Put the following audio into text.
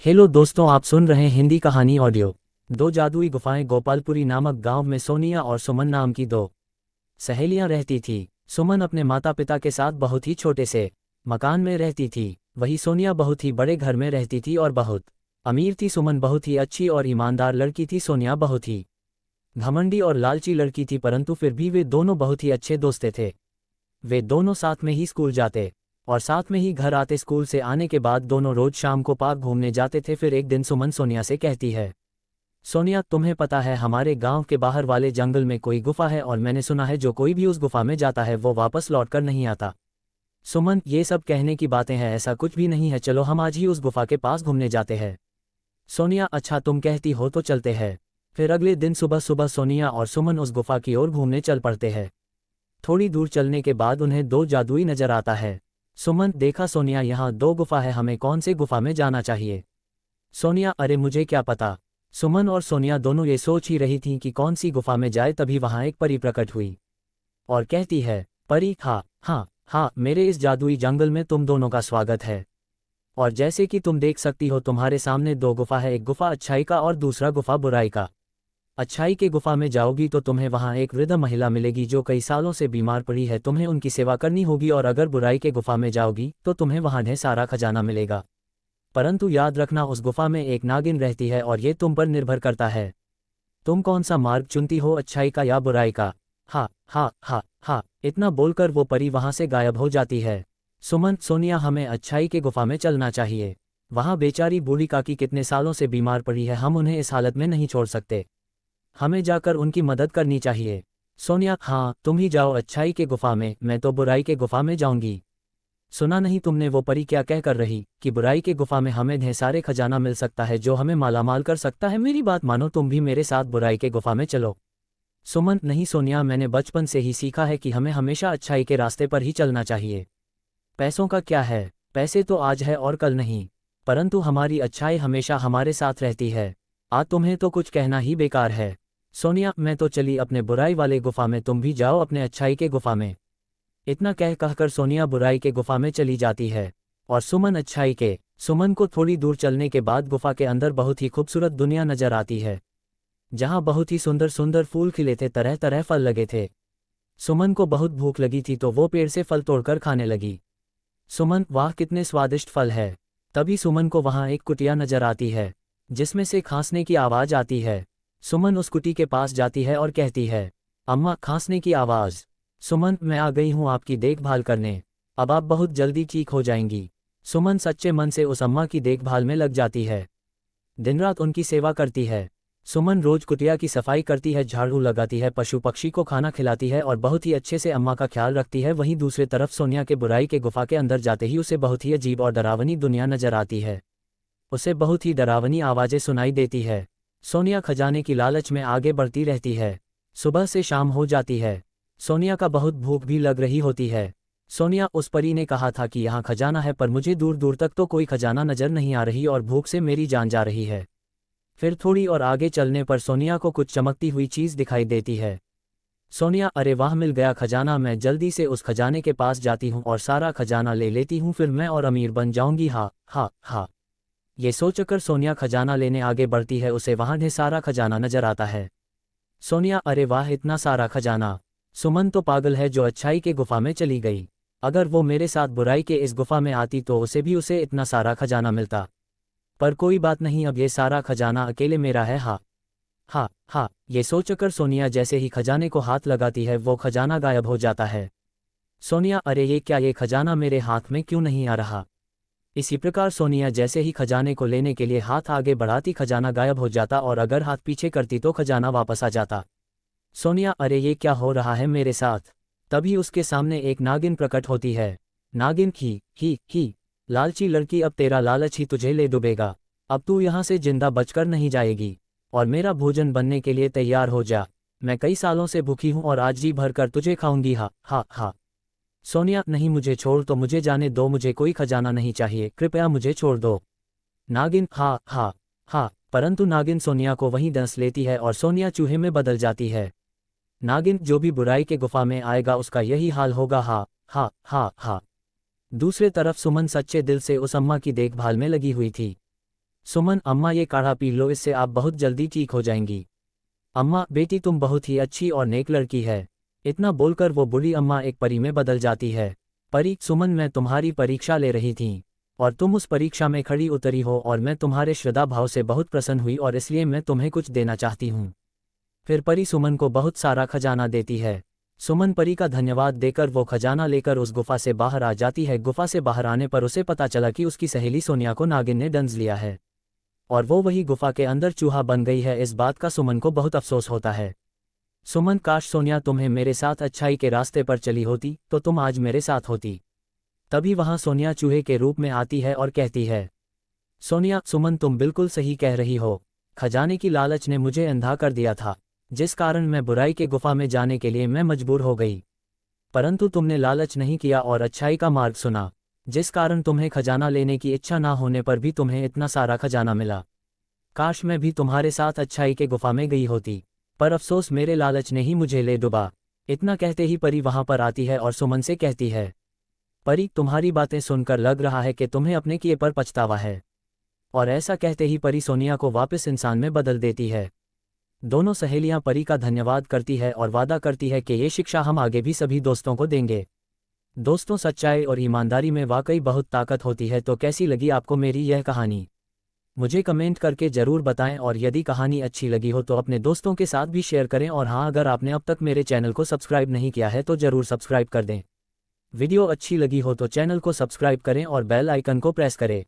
Hello दोस्तों, आप सुन रहे हैं हिंदी कहानी ऑडियो। दो जादुई गुफाएं। गोपालपुरी नामक गांव में सोनिया और सुमन नाम की दो सहेलियां रहती थी। सुमन अपने माता पिता के साथ बहुत ही छोटे से मकान में रहती थी। वही सोनिया बहुत ही बड़े घर में रहती थी और बहुत अमीर थी। सुमन बहुत ही अच्छी और ईमानदार लड़की थी। सोनिया बहुत ही घमंडी और लालची लड़की थी, परंतु फिर भी वे दोनों बहुत ही अच्छे दोस्त थे। वे दोनों साथ में ही स्कूल जाते और साथ में ही घर आते। स्कूल से आने के बाद दोनों रोज शाम को पार्क घूमने जाते थे। फिर एक दिन सुमन सोनिया से कहती है, सोनिया, तुम्हें पता है हमारे गांव के बाहर वाले जंगल में कोई गुफा है और मैंने सुना है जो कोई भी उस गुफा में जाता है वो वापस लौटकर नहीं आता। सुमन, ये सब कहने की बातें हैं, ऐसा कुछ भी नहीं है। चलो हम आज ही उस गुफा के पास घूमने जाते हैं। सोनिया, अच्छा तुम कहती हो तो चलते हैं। फिर अगले दिन सुबह सुबह सोनिया और सुमन उस गुफा की ओर घूमने चल पड़ते हैं। थोड़ी दूर चलने के बाद उन्हें दो जादुई नजर आता है। सुमन, देखा सोनिया, यहाँ दो गुफा है, हमें कौन से गुफा में जाना चाहिए? सोनिया, अरे मुझे क्या पता। सुमन और सोनिया दोनों ये सोच ही रही थीं कि कौन सी गुफा में जाए, तभी वहाँ एक परी प्रकट हुई और कहती है, परी, हाँ हाँ हाँ, मेरे इस जादुई जंगल में तुम दोनों का स्वागत है। और जैसे कि तुम देख सकती हो तुम्हारे सामने दो गुफा है, एक गुफा अच्छाई का और दूसरा गुफा बुराई का। अच्छाई के गुफा में जाओगी तो तुम्हें वहां एक वृद्ध महिला मिलेगी जो कई सालों से बीमार पड़ी है, तुम्हें उनकी सेवा करनी होगी। और अगर बुराई के गुफा में जाओगी तो तुम्हें वहां ढेर सारा खजाना मिलेगा। परंतु याद रखना, उस गुफा में एक नागिन रहती है और ये तुम पर निर्भर करता है। तुम कौन सा मार्ग चुनती हो, अच्छाई का या बुराई का? हाँ हाँ हाँ हाँ, इतना बोलकर वो परी वहां से गायब हो जाती है। सुमन, सोनिया, हमें अच्छाई के गुफा में चलना चाहिए। वहां बेचारी बूढ़ी काकी कितने सालों से बीमार पड़ी है, हम उन्हें इस हालत में नहीं छोड़ सकते। हमें जाकर उनकी मदद करनी चाहिए। सोनिया, हाँ तुम ही जाओ अच्छाई के गुफा में, मैं तो बुराई के गुफा में जाऊंगी। सुना नहीं तुमने वो परी क्या कह कर रही कि बुराई के गुफा में हमें ढेर सारे खजाना मिल सकता है जो हमें मालामाल कर सकता है। मेरी बात मानो, तुम भी मेरे साथ बुराई के गुफा में चलो। सुमन, नहीं सोनिया, मैंने बचपन से ही सीखा है कि हमें हमेशा अच्छाई के रास्ते पर ही चलना चाहिए। पैसों का क्या है, पैसे तो आज है और कल नहीं, परंतु हमारी अच्छाई हमेशा हमारे साथ रहती है। आज तुम्हें तो कुछ कहना ही बेकार है। सोनिया, मैं तो चली अपने बुराई वाले गुफा में, तुम भी जाओ अपने अच्छाई के गुफा में। इतना कहकर सोनिया बुराई के गुफा में चली जाती है और सुमन अच्छाई के। सुमन को थोड़ी दूर चलने के बाद गुफा के अंदर बहुत ही खूबसूरत दुनिया नजर आती है, जहां बहुत ही सुंदर सुंदर फूल खिले थे, तरह तरह फल लगे थे। सुमन को बहुत भूख लगी थी तो वो पेड़ से फल तोड़कर खाने लगी। सुमन, वाह कितने स्वादिष्ट फल है। तभी सुमन को वहां एक कुटिया नजर आती है जिसमें से खांसने की आवाज आती है। सुमन उस कुटी के पास जाती है और कहती है, अम्मा, खांसने की आवाज। सुमन, मैं आ गई हूँ आपकी देखभाल करने, अब आप बहुत जल्दी ठीक हो जाएंगी। सुमन सच्चे मन से उस अम्मा की देखभाल में लग जाती है, दिन रात उनकी सेवा करती है। सुमन रोज कुटिया की सफाई करती है, झाड़ू लगाती है, पशु पक्षी को खाना खिलाती है और बहुत ही अच्छे से अम्मा का ख्याल रखती है। वहीं दूसरी तरफ सोनिया के बुराई के गुफा के अंदर जाते ही उसे बहुत ही अजीब और डरावनी दुनिया नजर आती है। उसे बहुत ही डरावनी आवाजें सुनाई देती है। सोनिया खजाने की लालच में आगे बढ़ती रहती है। सुबह से शाम हो जाती है। सोनिया का बहुत भूख भी लग रही होती है। सोनिया, उस परी ने कहा था कि यहाँ खजाना है, पर मुझे दूर दूर तक तो कोई खजाना नजर नहीं आ रही और भूख से मेरी जान जा रही है। फिर थोड़ी और आगे चलने पर सोनिया को कुछ चमकती हुई चीज दिखाई देती है। सोनिया, अरे वाह, मिल गया खजाना। मैं जल्दी से उस खजाने के पास जाती हूँ और सारा खजाना ले लेती हूँ, फिर मैं और अमीर बन जाऊंगी। हाँ हाँ हाँ, ये सोचकर सोनिया खजाना लेने आगे बढ़ती है। उसे वहां ढेर सारा खजाना नजर आता है। सोनिया, अरे वाह, इतना सारा खजाना। सुमन तो पागल है जो अच्छाई के गुफा में चली गई। अगर वो मेरे साथ बुराई के इस गुफा में आती तो उसे इतना सारा खजाना मिलता। पर कोई बात नहीं, अब ये सारा खजाना अकेले मेरा है। हाँ हाँ हाँ, ये सोचकर सोनिया जैसे ही खजाने को हाथ लगाती है वो खजाना गायब हो जाता है। सोनिया, अरे ये क्या, ये खजाना मेरे हाथ में क्यों नहीं आ रहा? इसी प्रकार सोनिया जैसे ही खजाने को लेने के लिए हाथ आगे बढ़ाती खजाना गायब हो जाता और अगर हाथ पीछे करती तो खजाना वापस आ जाता। सोनिया, अरे ये क्या हो रहा है मेरे साथ? तभी उसके सामने एक नागिन प्रकट होती है। नागिन, ही लालची लड़की, अब तेरा लालच ही तुझे ले डूबेगा। अब तू यहाँ से जिंदा बचकर नहीं जाएगी और मेरा भोजन बनने के लिए तैयार हो जा। मैं कई सालों से भूखी हूँ और आज जी भर कर तुझे खाऊंगी। हाँ हाँ हाँ। सोनिया, नहीं, मुझे छोड़ तो, मुझे जाने दो, मुझे कोई खजाना नहीं चाहिए, कृपया मुझे छोड़ दो। नागिन, हाँ हाँ हाँ, परंतु नागिन सोनिया को वहीं डंस लेती है और सोनिया चूहे में बदल जाती है। नागिन, जो भी बुराई के गुफा में आएगा उसका यही हाल होगा। हाँ हाँ हाँ हाँ। दूसरे तरफ सुमन सच्चे दिल से उस अम्मा की देखभाल में लगी हुई थी। सुमन, अम्मा ये काढ़ा पी लो, इससे आप बहुत जल्दी ठीक हो जाएंगी। अम्मा, बेटी तुम बहुत ही अच्छी और नेक लड़की है। इतना बोलकर वो बूढ़ी अम्मा एक परी में बदल जाती है। परी, सुमन मैं तुम्हारी परीक्षा ले रही थी और तुम उस परीक्षा में खड़ी उतरी हो और मैं तुम्हारे श्रद्धा भाव से बहुत प्रसन्न हुई और इसलिए मैं तुम्हें कुछ देना चाहती हूँ। फिर परी सुमन को बहुत सारा खजाना देती है। सुमन परी का धन्यवाद देकर वो खजाना लेकर उस गुफा से बाहर आ जाती है। गुफा से बाहर आने पर उसे पता चला कि उसकी सहेली सोनिया को नागिन ने डंस लिया है और वो वही गुफा के अंदर चूहा बन गई है। इस बात का सुमन को बहुत अफसोस होता है। सुमन, काश सोनिया तुम्हें मेरे साथ अच्छाई के रास्ते पर चली होती तो तुम आज मेरे साथ होती। तभी वहां सोनिया चूहे के रूप में आती है और कहती है, सोनिया, सुमन तुम बिल्कुल सही कह रही हो। खजाने की लालच ने मुझे अंधा कर दिया था, जिस कारण मैं बुराई के गुफा में जाने के लिए मैं मजबूर हो गई। परंतु तुमने लालच नहीं किया और अच्छाई का मार्ग सुना, जिस कारण तुम्हें खजाना लेने की इच्छा ना होने पर भी तुम्हें इतना सारा खजाना मिला। काश मैं भी तुम्हारे साथ अच्छाई के गुफा में गई होती, पर अफसोस मेरे लालच ने ही मुझे ले डुबा। इतना कहते ही परी वहां पर आती है और सुमन से कहती है, परी तुम्हारी बातें सुनकर लग रहा है कि तुम्हें अपने किए पर पछतावा है। और ऐसा कहते ही परी सोनिया को वापस इंसान में बदल देती है। दोनों सहेलियां परी का धन्यवाद करती है और वादा करती है कि ये शिक्षा हम आगे भी सभी दोस्तों को देंगे। दोस्तों, सच्चाई और ईमानदारी में वाकई बहुत ताकत होती है। तो कैसी लगी आपको मेरी यह कहानी? मुझे कमेंट करके ज़रूर बताएं और यदि कहानी अच्छी लगी हो तो अपने दोस्तों के साथ भी शेयर करें। और हाँ, अगर आपने अब तक मेरे चैनल को सब्सक्राइब नहीं किया है तो ज़रूर सब्सक्राइब कर दें। वीडियो अच्छी लगी हो तो चैनल को सब्सक्राइब करें और बेल आइकन को प्रेस करें।